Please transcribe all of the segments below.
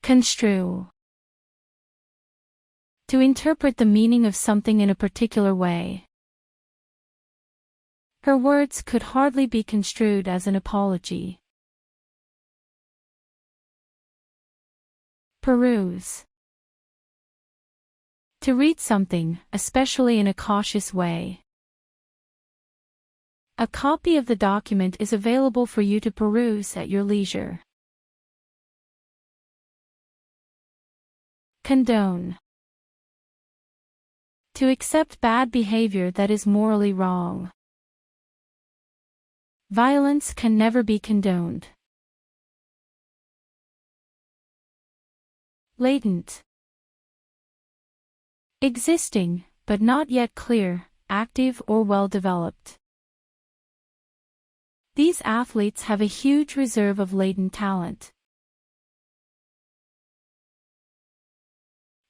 Construe. To interpret the meaning of something in a particular way. Her words could hardly be construed as an apology. Peruse. To read something, especially in a cautious way. A copy of the document is available for you to peruse at your leisure. Condone. To accept bad behavior that is morally wrong. Violence can never be condoned. Latent. Existing, but not yet clear, active or well developed. These athletes have a huge reserve of latent talent.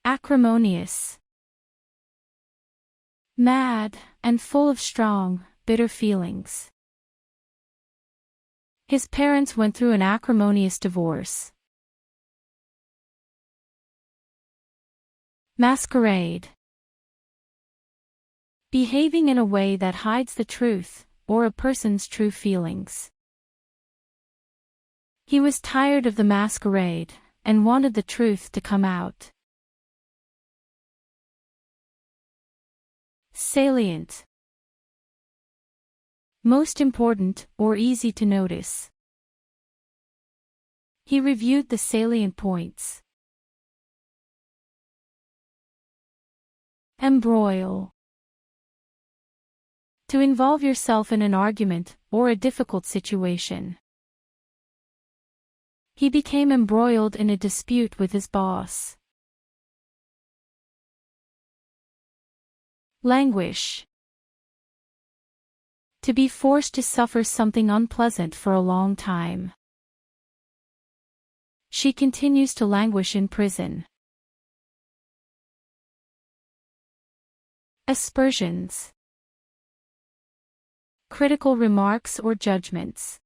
Acrimonious. Mad, and full of strong, bitter feelings. His parents went through an acrimonious divorce. Masquerade. Behaving in a way that hides the truth, or a person's true feelings. He was tired of the masquerade, and wanted the truth to come out. Salient. Most important, or easy to notice. He reviewed the salient points. Embroil. To involve yourself in an argument, or a difficult situation. He became embroiled in a dispute with his boss. Languish. To be forced to suffer something unpleasant for a long time. She continues to languish in prison. Aspersions. Critical remarks or judgments.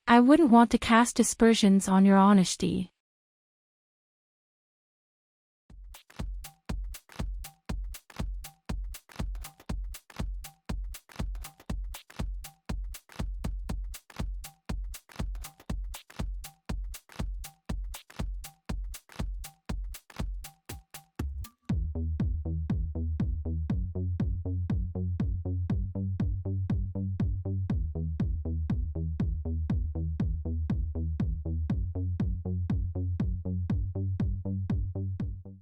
I wouldn't want to cast aspersions on your honesty.